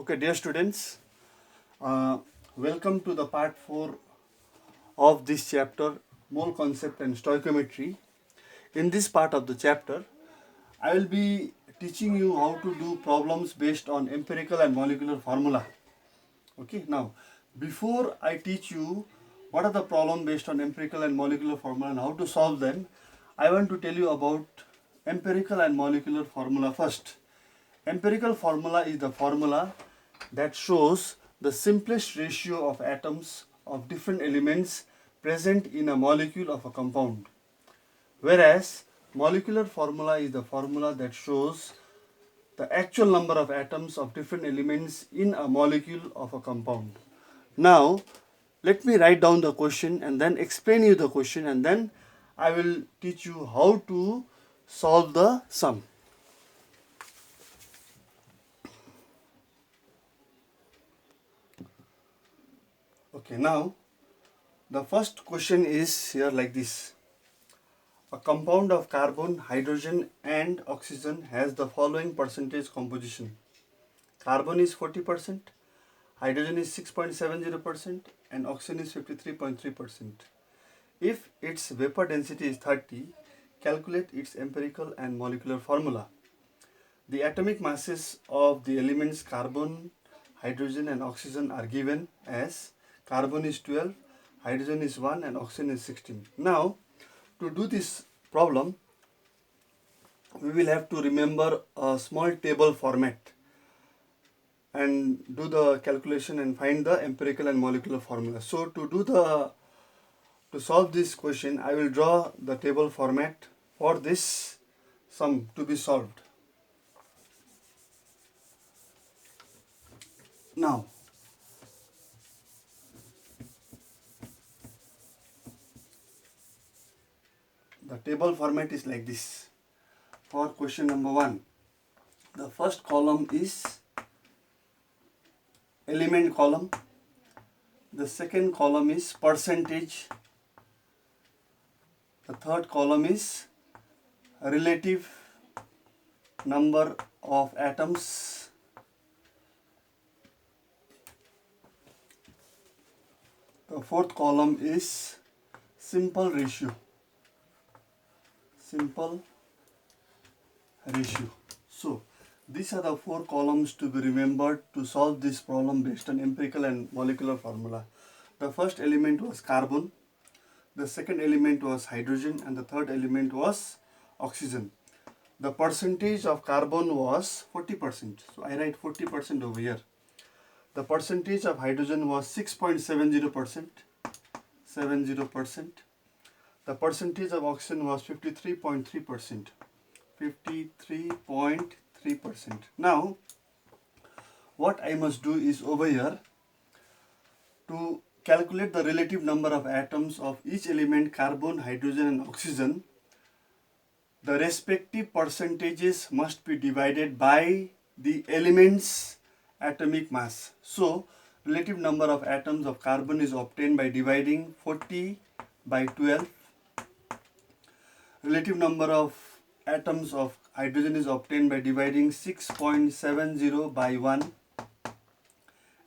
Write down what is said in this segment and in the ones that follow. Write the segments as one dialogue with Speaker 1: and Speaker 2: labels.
Speaker 1: Okay, dear students, welcome to the part 4 of this chapter, mole concept and stoichiometry. In this part of the chapter, I will be teaching you how to do problems based on empirical and molecular formula. Okay, now before I teach you what are the problem based on empirical and molecular formula and how to solve them, I want to tell you about empirical and molecular formula first. Empirical formula is the formula that shows the simplest ratio of atoms of different elements present in a molecule of a compound. Whereas molecular formula is the formula that shows the actual number of atoms of different elements in a molecule of a compound. Now, let me write down the question and then explain you the question, and then I will teach you how to solve the sum. Okay, now the first question is here like this. A compound of carbon, hydrogen and oxygen has the following percentage composition. Carbon is 40%, hydrogen is 6.70% and oxygen is 53.3%. If its vapor density is 30, calculate its empirical and molecular formula. The atomic masses of the elements carbon, hydrogen and oxygen are given as carbon is 12, hydrogen is 1 and oxygen is 16. Now, to do this problem, we will have to remember a small table format and do the calculation and find the empirical and molecular formula. So, to solve this question, I will draw the table format for this sum to be solved. Now, the table format is like this. For question number 1, the first column is element column, the second column is percentage, the third column is relative number of atoms, the fourth column is simple ratio. So, these are the 4 columns to be remembered to solve this problem based on empirical and molecular formula. The first element was carbon, the second element was hydrogen and the third element was oxygen. The percentage of carbon was 40%. So, I write 40% over here. The percentage of hydrogen was 6.70%. The percentage of oxygen was 53.3%. 53.3%. Now, what I must do is over here to calculate the relative number of atoms of each element carbon, hydrogen and oxygen. The respective percentages must be divided by the element's atomic mass. So, relative number of atoms of carbon is obtained by dividing 40 by 12. Relative number of atoms of hydrogen is obtained by dividing 6.70 by 1,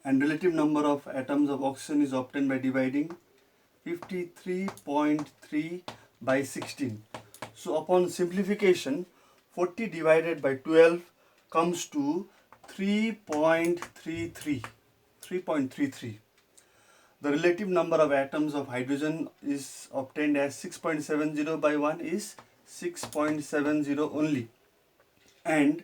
Speaker 1: and relative number of atoms of oxygen is obtained by dividing 53.3 by 16. So upon simplification, 40 divided by 12 comes to 3.33. The relative number of atoms of hydrogen is obtained as 6.70 by 1 is 6.70 only, and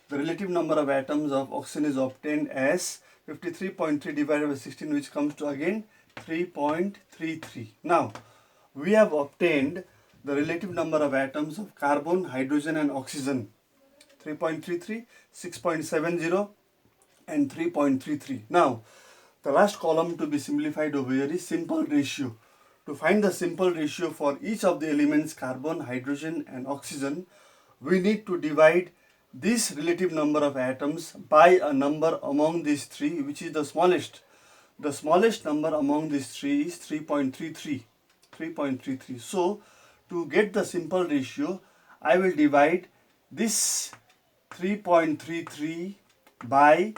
Speaker 1: the relative number of atoms of oxygen is obtained as 53.3 divided by 16, which comes to again 3.33. Now, we have obtained the relative number of atoms of carbon, hydrogen and oxygen, 3.33, 6.70 and 3.33. Now, the last column to be simplified over here is simple ratio. To find the simple ratio for each of the elements carbon, hydrogen and oxygen, we need to divide this relative number of atoms by a number among these 3, which is the smallest. The smallest number among these 3 is 3.33. So, to get the simple ratio, I will divide this 3.33 by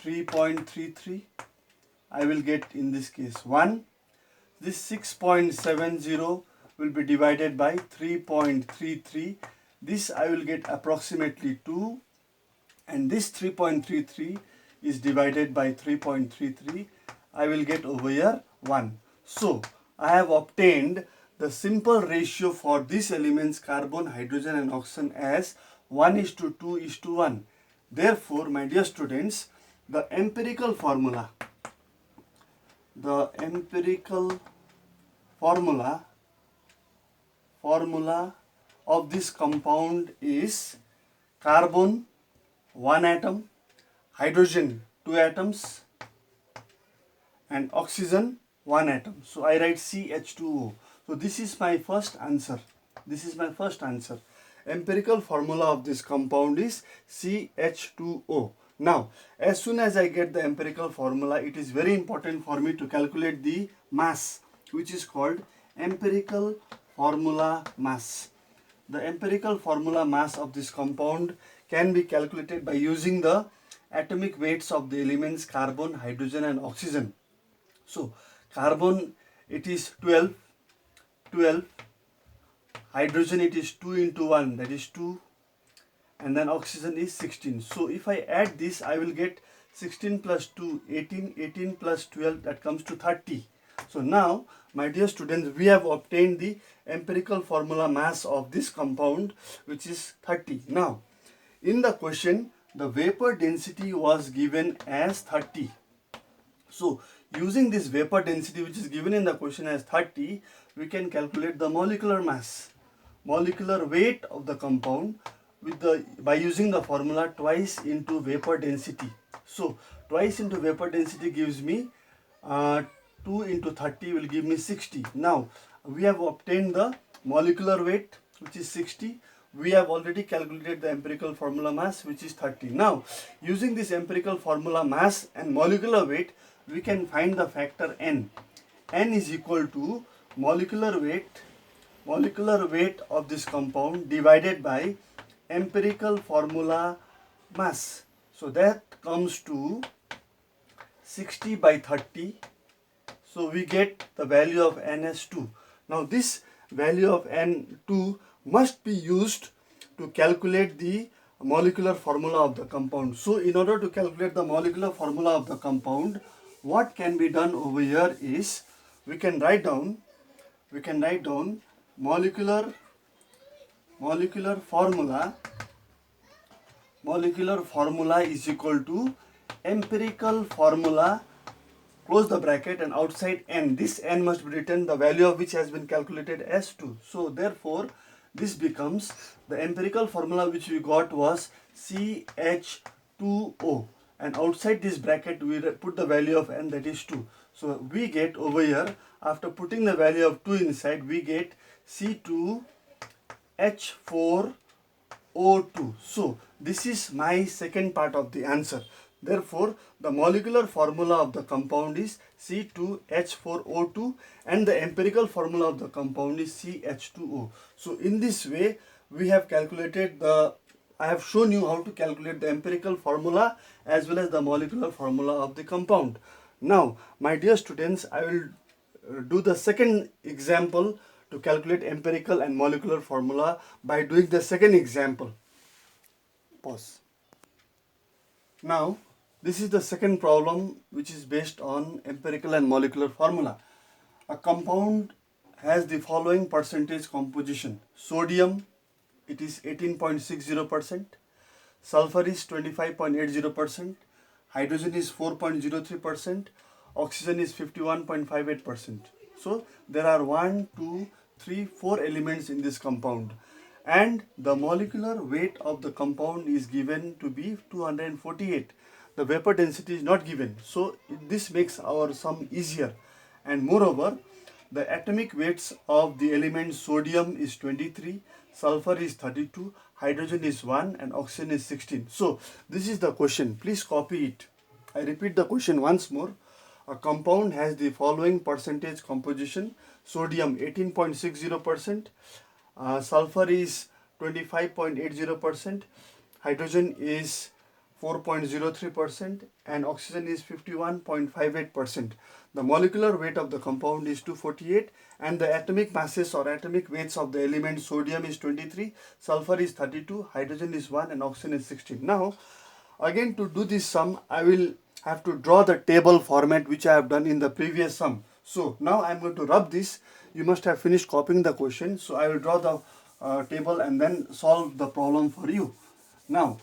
Speaker 1: 3.33. I will get in this case 1. This 6.70 will be divided by 3.33. This I will get approximately 2, and this 3.33 is divided by 3.33. I will get over here 1. So I have obtained the simple ratio for these elements carbon, hydrogen and oxygen as 1:2:1. Therefore, my dear students, the empirical formula of this compound is carbon 1 atom, hydrogen 2 atoms and oxygen 1 atom. So I write CH2O. So this is my first answer. Empirical formula of this compound is CH2O. Now, as soon as I get the empirical formula, it is very important for me to calculate the mass, which is called empirical formula mass. The empirical formula mass of this compound can be calculated by using the atomic weights of the elements carbon, hydrogen and oxygen. So, carbon it is 12, hydrogen it is 2 into 1, that is 2, and then oxygen is 16. So if I add this, I will get 16 plus 2, 18, 18 plus 12, that comes to 30. So now, my dear students, we have obtained the empirical formula mass of this compound, which is 30. Now, in the question, the vapor density was given as 30. So, using this vapor density which is given in the question as 30, we can calculate the molecular mass, molecular weight of the compound by using the formula twice into vapor density. So, twice into vapor density gives me 2 into 30 will give me 60. Now, we have obtained the molecular weight, which is 60. We have already calculated the empirical formula mass, which is 30. Now, using this empirical formula mass and molecular weight, we can find the factor N. N is equal to molecular weight of this compound divided by empirical formula mass. So that comes to 60 by 30. So we get the value of N as 2. Now this value of N2 must be used to calculate the molecular formula of the compound. So in order to calculate the molecular formula of the compound, what can be done over here is we can write down molecular formula is equal to empirical formula, close the bracket, and outside N. This N must be written, the value of which has been calculated as 2. So therefore, this becomes the empirical formula which we got was CH2O. And outside this bracket, we put the value of N, that is 2. So we get over here, after putting the value of 2 inside, we get C2H4O2. So this is my second part of the answer. Therefore, the molecular formula of the compound is C2H4O2 and the empirical formula of the compound is CH2O. So in this way, we have calculated I have shown you how to calculate the empirical formula as well as the molecular formula of the compound. Now, my dear students, I will do the second example to calculate empirical and molecular formula by doing the second example. Pause. Now, this is the second problem which is based on empirical and molecular formula. A compound has the following percentage composition. Sodium, it is 18.60%, sulfur is 25.80%, hydrogen is 4.03%, oxygen is 51.58%. So there are 4 elements in this compound, and the molecular weight of the compound is given to be 248. The vapor density is not given, so this makes our sum easier. And moreover, the atomic weights of the element sodium is 23, sulfur is 32, hydrogen is 1 and oxygen is 16. So this is the question. Please copy it. I repeat the question once more. A compound has the following percentage composition. Sodium 18.60%, sulfur is 25.80%, hydrogen is 4.03% and oxygen is 51.58%. The molecular weight of the compound is 248 and the atomic masses or atomic weights of the element sodium is 23, sulfur is 32, hydrogen is 1 and oxygen is 16. Now again, to do this sum, I will have to draw the table format which I have done in the previous sum. So now I am going to rub this. You must have finished copying the question. So I will draw the table and then solve the problem for you. Now,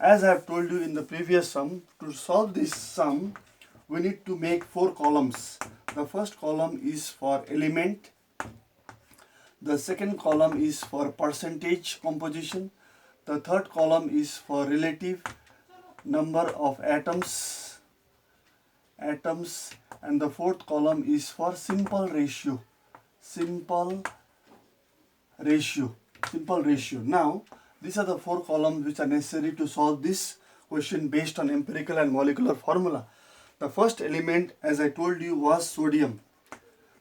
Speaker 1: as I have told you in the previous sum, to solve this sum, we need to make 4 columns. The first column is for element. The second column is for percentage composition. The third column is for relative number of atoms, and the fourth column is for simple ratio. Now, these are the 4 columns which are necessary to solve this question based on empirical and molecular formula. The first element, as I told you, was sodium.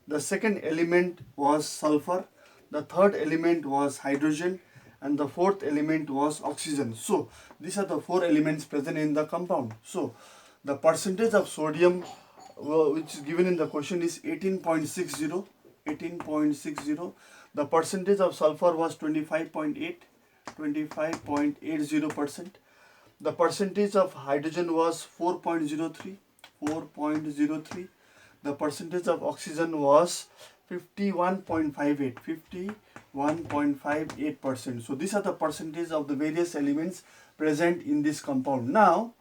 Speaker 1: The second element was sulfur. The third element was hydrogen. And the fourth element was oxygen. So, these are the 4 elements present in the compound. So, the percentage of sodium which is given in the question is 18.60. The percentage of sulfur was 25.80%. The percentage of hydrogen was 4.03. The percentage of oxygen was 51.58%. So these are the percentage of the various elements present in this compound. Now,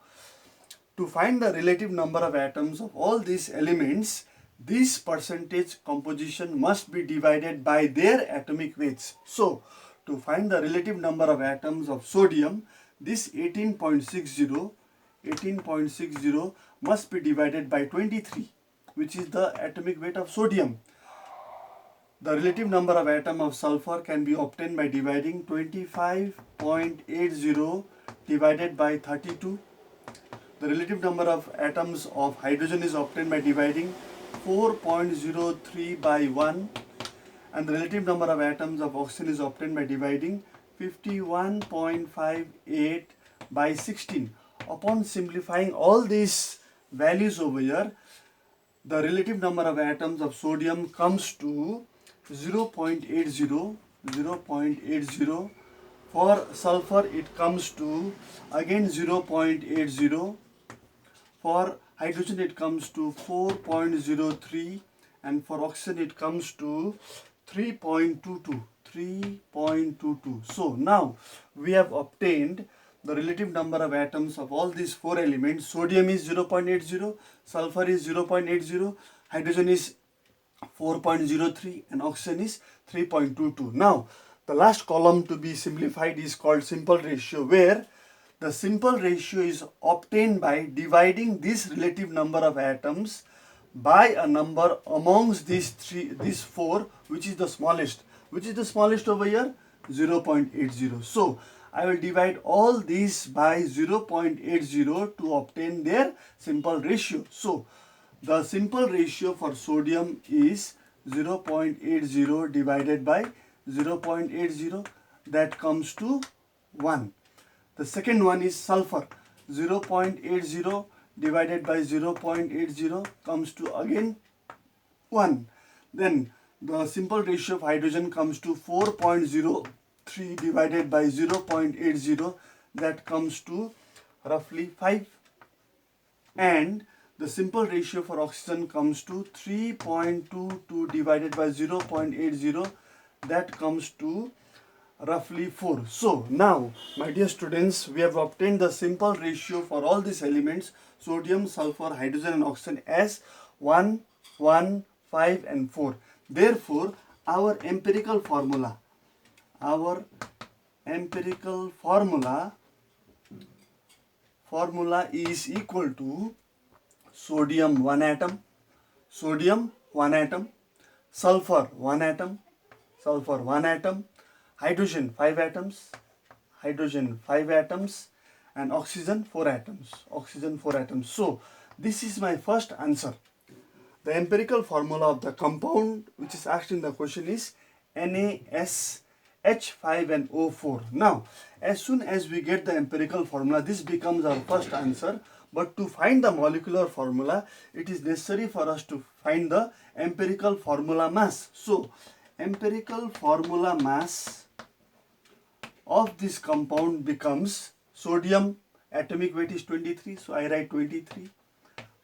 Speaker 1: to find the relative number of atoms of all these elements, this percentage composition must be divided by their atomic weights. So, to find the relative number of atoms of sodium, this 18.60 must be divided by 23, which is the atomic weight of sodium. The relative number of atoms of sulfur can be obtained by dividing 25.80 divided by 32. The relative number of atoms of hydrogen is obtained by dividing 4.03 by 1. And the relative number of atoms of oxygen is obtained by dividing 51.58 by 16. Upon simplifying all these values over here, the relative number of atoms of sodium comes to 0.80. For sulfur it comes to again 0.80. For hydrogen it comes to 4.03, and for oxygen it comes to 3.22. So now we have obtained the relative number of atoms of all these 4 elements. Sodium is 0.80, sulfur is 0.80, hydrogen is 4.03 and oxygen is 3.22. Now, the last column to be simplified is called simple ratio, where the simple ratio is obtained by dividing this relative number of atoms by a number amongst these 4, which is the smallest. Which is the smallest over here? 0.80. So, I will divide all these by 0.80 to obtain their simple ratio. So, the simple ratio for sodium is 0.80 divided by 0.80, that comes to 1. The second one is sulfur. 0.80 divided by 0.80 comes to again 1. Then the simple ratio of hydrogen comes to 4.03 divided by 0.80, that comes to roughly 5. And the simple ratio for oxygen comes to 3.22 divided by 0.80, that comes to roughly 4. So now, my dear students, we have obtained the simple ratio for all these elements, sodium, sulfur, hydrogen and oxygen, as 1, 1, 5 and 4. Therefore, our empirical formula is equal to sodium 1 atom, sulfur 1 atom, hydrogen 5 atoms, and oxygen 4 atoms, So, this is my first answer. The empirical formula of the compound which is asked in the question is NaSH. H5 and O4. Now, as soon as we get the empirical formula, this becomes our first answer. But to find the molecular formula, it is necessary for us to find the empirical formula mass. So, empirical formula mass of this compound becomes sodium atomic weight is 23, so I write 23,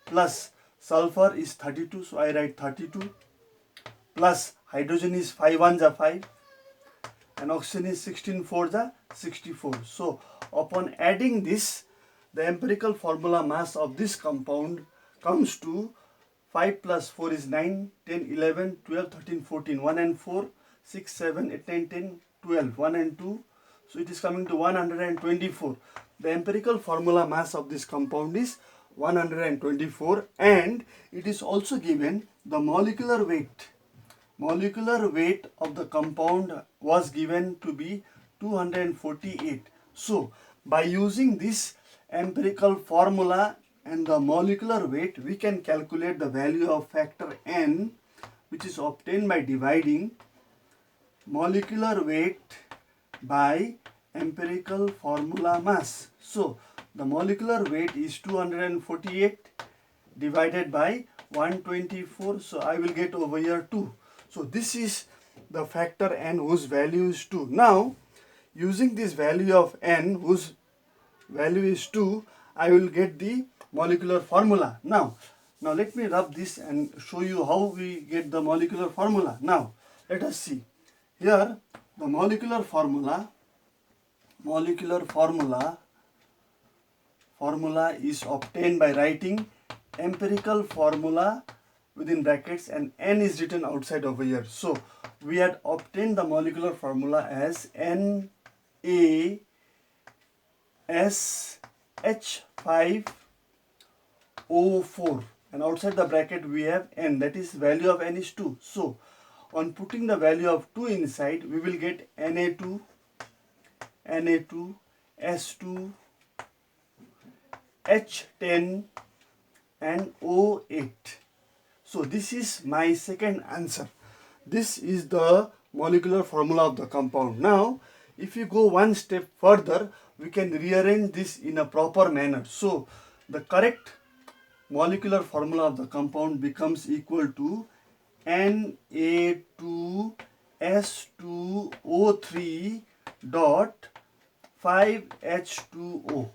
Speaker 1: plus sulfur is 32, so I write 32, plus hydrogen is 5 1s are 5, and oxygen is 16 4s are 64. So upon adding this, the empirical formula mass of this compound comes to 5 plus 4 is 9, 10, 11, 12, 13, 14, 1 and 4, 6, 7, 8, 9, 10, 12, 1 and 2. So it is coming to 124. The empirical formula mass of this compound is 124, and it is also given the molecular weight. Molecular weight of the compound was given to be 248. So by using this empirical formula and the molecular weight, we can calculate the value of factor N, which is obtained by dividing molecular weight by empirical formula mass. So the molecular weight is 248 divided by 124. So I will get over here 2. So this is the factor N whose value is 2. Now using this value of N whose value is 2, I will get the molecular formula. Now let me rub this and show you how we get the molecular formula. Now let us see. Here the molecular formula is obtained by writing empirical formula within brackets and N is written outside over here. So we had obtained the molecular formula as NaSH5O4, and outside the bracket we have N, that is value of N is 2. So on putting the value of 2 inside, we will get Na2, S2, H10 and O8. So this is my second answer. This is the molecular formula of the compound. Now if you go one step further, we can rearrange this in a proper manner. So the correct molecular formula of the compound becomes equal to Na2S2O3 dot 5H2O.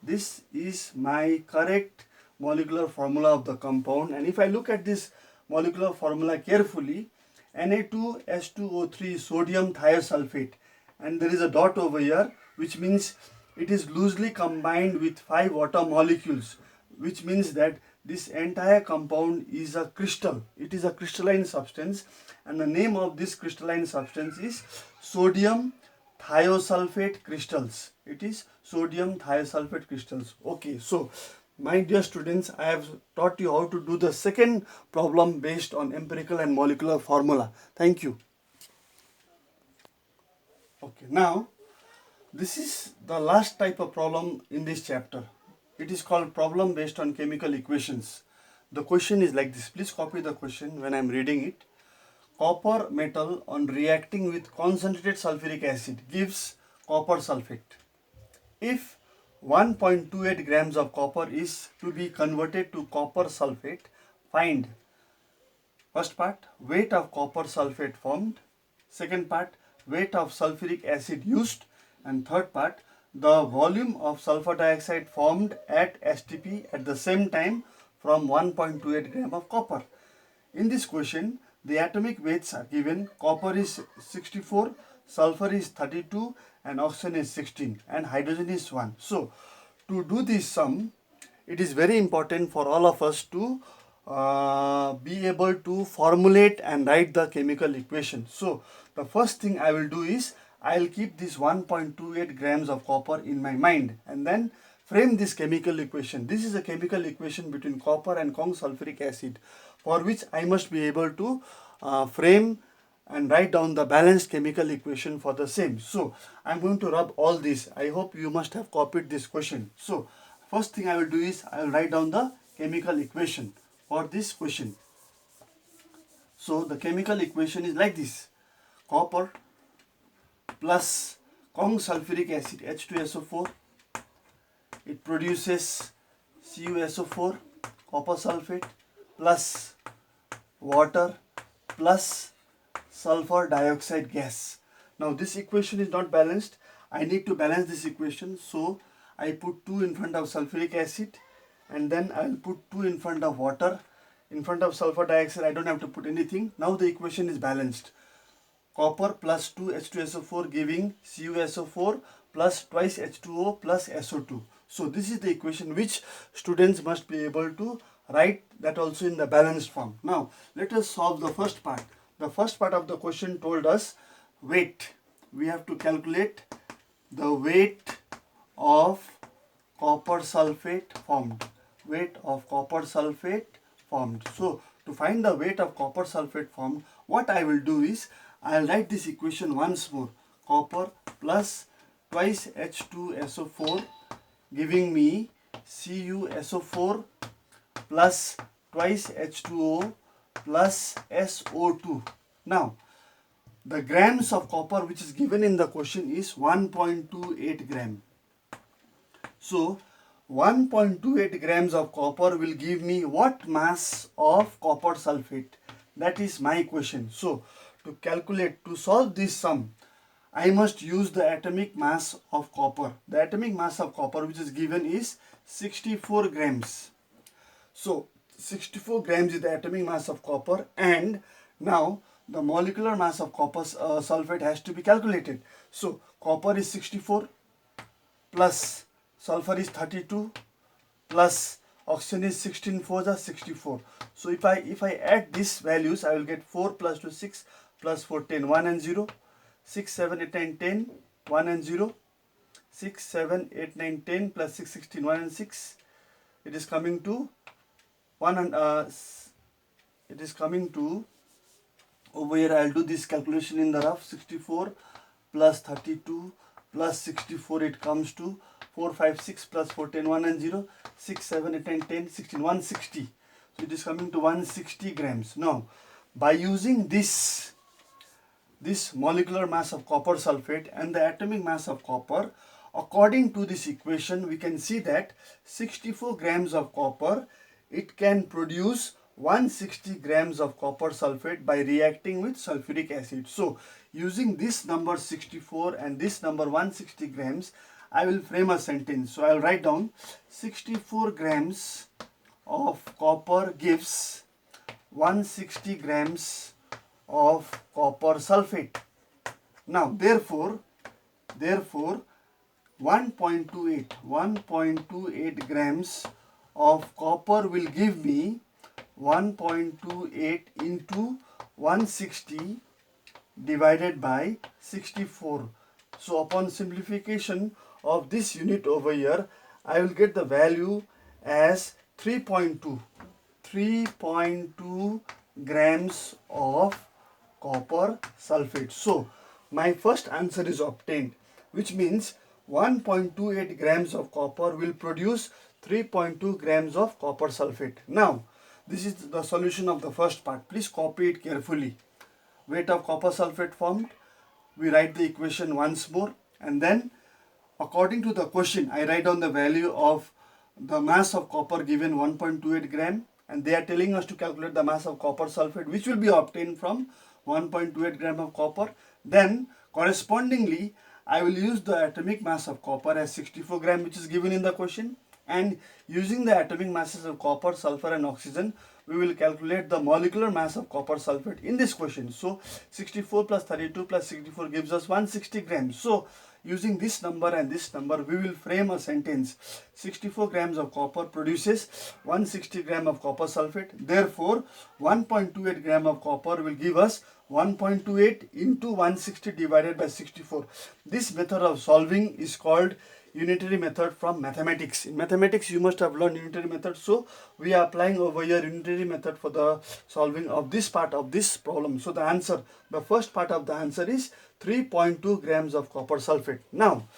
Speaker 1: This is my correct molecular formula of the compound, and if I look at this molecular formula carefully, Na2S2O3 is sodium thiosulfate, and there is a dot over here, which means it is loosely combined with 5 water molecules, which means that this entire compound is a crystal. It is a crystalline substance, and the name of this crystalline substance is sodium thiosulfate crystals. It is sodium thiosulfate crystals. Okay, so my dear students, I have taught you how to do the second problem based on empirical and molecular formula. Thank you. Okay, now this is the last type of problem in this chapter. It is called problem based on chemical equations. The question is like this. Please copy the question when I am reading it. Copper metal on reacting with concentrated sulfuric acid gives copper sulfate. If 1.28 grams of copper is to be converted to copper sulfate, find first part weight of copper sulfate formed, second part weight of sulfuric acid used, and third part the volume of sulfur dioxide formed at STP at the same time from 1.28 gram of copper. In this question, the atomic weights are given. Copper is 64, sulfur is 32, and oxygen is 16, and hydrogen is 1. So to do this sum, it is very important for all of us to be able to formulate and write the chemical equation. So the first thing I will do is I will keep this 1.28 grams of copper in my mind and then frame this chemical equation. This is a chemical equation between copper and sulfuric acid, for which I must be able to frame and write down the balanced chemical equation for the same. So I am going to rub all this. I hope you must have copied this question. So first thing I will do is I will write down the chemical equation for this question. So the chemical equation is like this. Copper plus Kong sulfuric acid H2SO4. It produces CuSO4, copper sulfate, plus water, plus sulfur dioxide gas. Now this equation is not balanced. I need to balance this equation. So I put 2 in front of sulfuric acid, and then I will put 2 in front of water. In front of sulfur dioxide, I don't have to put anything. Now the equation is balanced. Copper plus 2 H2SO4 giving CuSO4 plus twice H2O plus SO2. So this is the equation which students must be able to write, that also in the balanced form. Now let us solve the first part. The first part of the question told us weight. We have to calculate the weight of copper sulfate formed. Weight of copper sulfate formed. So to find the weight of copper sulfate formed, what I will do is I will write this equation once more. Copper plus twice H2SO4 giving me CuSO4 plus twice H2O plus SO2. Now the grams of copper which is given in the question is 1.28 gram. So 1.28 grams of copper will give me what mass of copper sulfate? That is my question. So to calculate, to solve this sum, I must use the atomic mass of copper. The atomic mass of copper which is given is 64 grams. So 64 grams is the atomic mass of copper, and now the molecular mass of copper sulfate has to be calculated. So copper is 64 plus sulfur is 32 plus oxygen is 16 4 is 64. So if I add these values, I will get 4 plus 2 6 plus 4 10 1 and 0, 6 7 8 9 10 1 and 0, 6 7 8 9 10 plus 6 16 1 and 6. It is coming to 1 and it is coming to, over here I will do this calculation in the rough. 64 plus 32 plus 64, it comes to 4 5 6 plus 4 10 1 and 0, 6 7 8 9 10 16 160. So it is coming to 160 grams. Now by using this molecular mass of copper sulfate and the atomic mass of copper, according to this equation, we can see that 64 grams of copper, it can produce 160 grams of copper sulfate by reacting with sulfuric acid. So using this number 64 and this number 160 grams, I will frame a sentence. So I will write down 64 grams of copper gives 160 grams of copper sulfate. Now therefore 1.28 grams of copper will give me 1.28 into 160 divided by 64. So upon simplification of this unit over here, I will get the value as 3.2 grams of copper sulfate. So my first answer is obtained, which means 1.28 grams of copper will produce 3.2 grams of copper sulfate. Now this is the solution of the first part. Please copy it carefully. Weight of copper sulfate formed. We write the equation once more, and then according to the question, I write down the value of the mass of copper given 1.28 gram, and they are telling us to calculate the mass of copper sulfate, which will be obtained from 1.28 gram of copper. Then correspondingly, I will use the atomic mass of copper as 64 gram, which is given in the question, and using the atomic masses of copper, sulfur and oxygen, we will calculate the molecular mass of copper sulfate in this question. So 64 plus 32 plus 64 gives us 160 grams. So using this number and this number, we will frame a sentence. 64 grams of copper produces 160 gram of copper sulfate. Therefore 1.28 gram of copper will give us 1.28 into 160 divided by 64. This method of solving is called unitary method from mathematics. In mathematics, you must have learned unitary method. So we are applying over here unitary method for the solving of this part of this problem. So the answer, the first part of the answer is 3.2 grams of copper sulfate. Now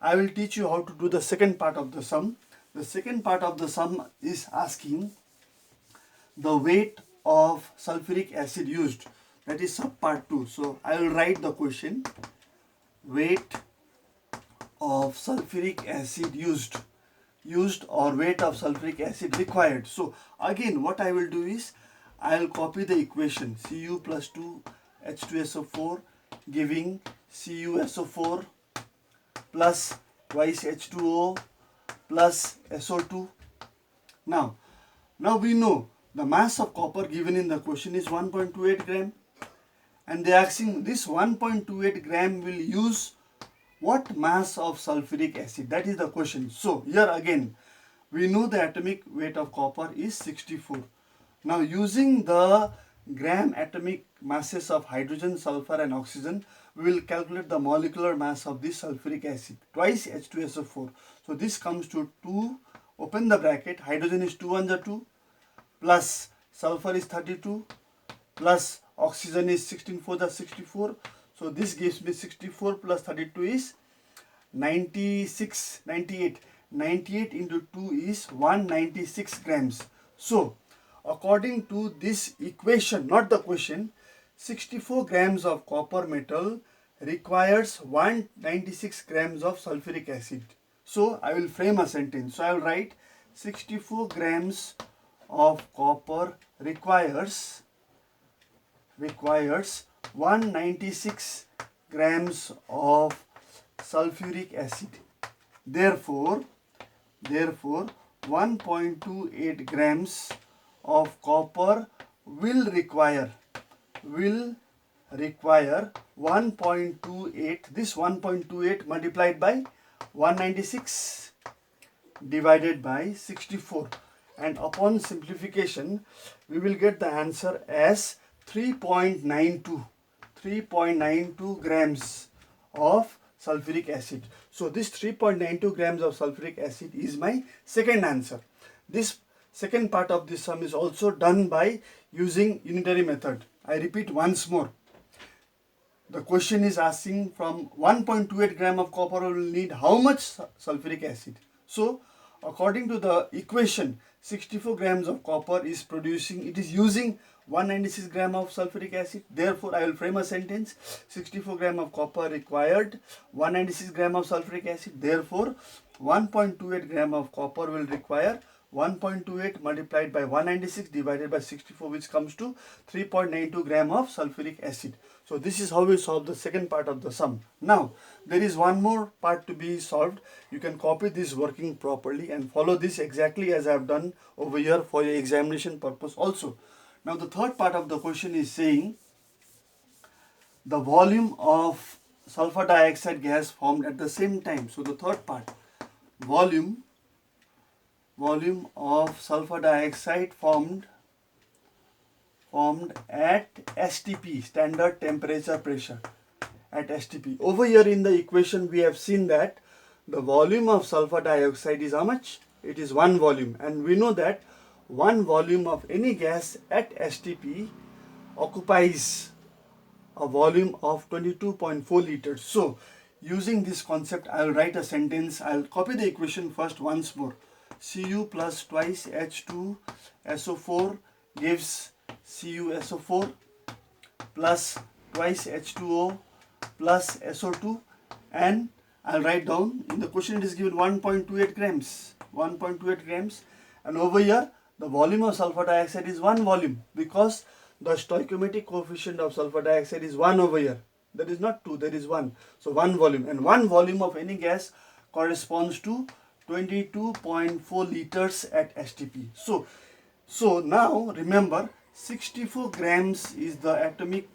Speaker 1: I will teach you how to do the second part of the sum. The second part of the sum is asking the weight of sulfuric acid used. That is sub part 2. So I will write the question. weight of sulfuric acid used or weight of sulfuric acid required. So again what I will do is I will copy the equation Cu plus 2 H2SO4 giving CuSO4 plus twice H2O plus SO2. Now we know the mass of copper given in the question is 1.28 gram, and they are asking this 1.28 gram will use what mass of sulfuric acid? That is the question. So here again we know the atomic weight of copper is 64. Now using the gram atomic masses of hydrogen, sulfur and oxygen, we will calculate the molecular mass of this sulfuric acid, twice H2SO4. So this comes to 2, open the bracket, hydrogen is 2 1 2, plus sulfur is 32, plus oxygen is 16 4 64. So this gives me 64 plus 32 is 96, 98. 98 into 2 is 196 grams. So according to this equation, not the question, 64 grams of copper metal requires 196 grams of sulfuric acid. So I will frame a sentence. So I will write 64 grams of copper requires 196 grams of sulfuric acid. Therefore 1.28 grams of copper will require 1.28, this 1.28 multiplied by 196 divided by 64, and upon simplification we will get the answer as 3.92 grams of sulfuric acid. So this 3.92 grams of sulfuric acid is my second answer. This second part of this sum is also done by using unitary method. I repeat once more. The question is asking from 1.28 gram of copper will need how much sulfuric acid. So according to the equation, 64 grams of copper is using 196 gram of sulfuric acid. Therefore I will frame a sentence, 64 gram of copper required 196 gram of sulfuric acid. Therefore 1.28 gram of copper will require 1.28 multiplied by 196 divided by 64, which comes to 3.92 gram of sulfuric acid. So this is how we solve the second part of the sum. Now there is one more part to be solved. You can copy this working properly and follow this exactly as I have done over here for your examination purpose also. Now the third part of the question is saying the volume of sulfur dioxide gas formed at the same time. So the third part, volume of sulfur dioxide formed at STP, standard temperature pressure, at STP. Over here in the equation we have seen that the volume of sulfur dioxide is how much? It is 1 volume, and we know that 1 volume of any gas at STP occupies a volume of 22.4 liters. So using this concept I will write a sentence. I will copy the equation first once more. Cu plus twice H2SO4 gives CuSO4 plus twice H2O plus SO2, and I'll write down in the question it is given 1.28 grams, and over here the volume of sulfur dioxide is 1 volume because the stoichiometric coefficient of sulfur dioxide is 1 over here. That is not 2, there is 1. So 1 volume, and 1 volume of any gas corresponds to 22.4 liters at STP. So now remember 64 grams is the atomic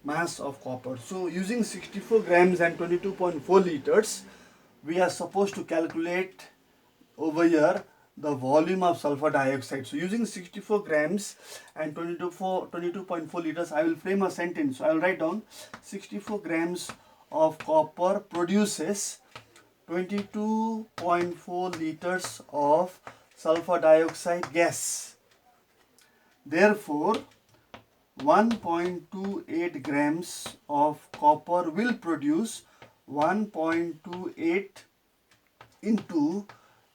Speaker 1: mass of copper. So using 64 grams and 22.4 liters, we are supposed to calculate over here the volume of sulfur dioxide. So using 64 grams and 22.4 liters, I will frame a sentence. So I will write down 64 grams of copper produces 22.4 liters of sulfur dioxide gas. Therefore 1.28 grams of copper will produce 1.28 into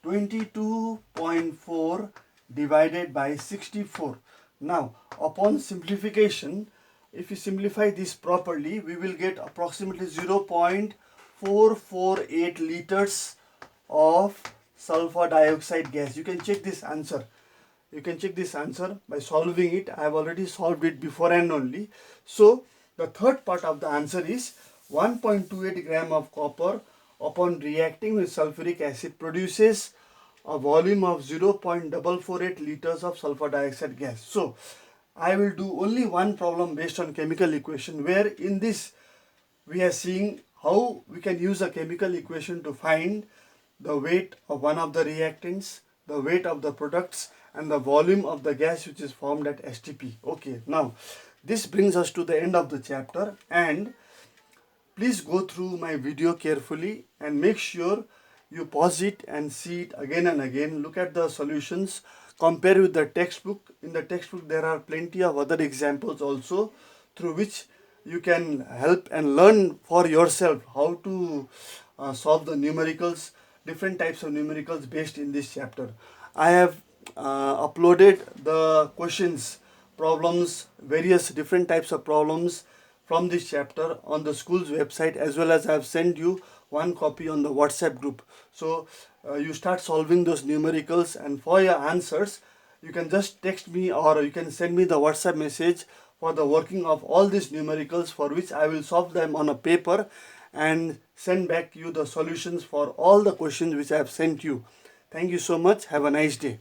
Speaker 1: 22.4 divided by 64. Now upon simplification if you simplify this properly, we will get approximately 0.448 liters of sulfur dioxide gas. You can check this answer. You can check this answer by solving it. I have already solved it beforehand only. So the third part of the answer is 1.28 gram of copper upon reacting with sulfuric acid produces a volume of 0.448 liters of sulfur dioxide gas. So I will do only one problem based on chemical equation, where in this we are seeing how we can use a chemical equation to find the weight of one of the reactants, the weight of the products, and the volume of the gas which is formed at STP. Okay, now this brings us to the end of the chapter, and please go through my video carefully and make sure you pause it and see it again and again. Look at the solutions, compare with the textbook. In the textbook there are plenty of other examples also through which you can help and learn for yourself how to solve the numericals, different types of numericals based in this chapter. I have uploaded the questions, problems, various different types of problems from this chapter on the school's website, as well as I have sent you one copy on the WhatsApp group. So you start solving those numericals, and for your answers you can just text me or you can send me the WhatsApp message for the working of all these numericals, for which I will solve them on a paper and send back you the solutions for all the questions which I have sent you. Thank you so much. Have a nice day.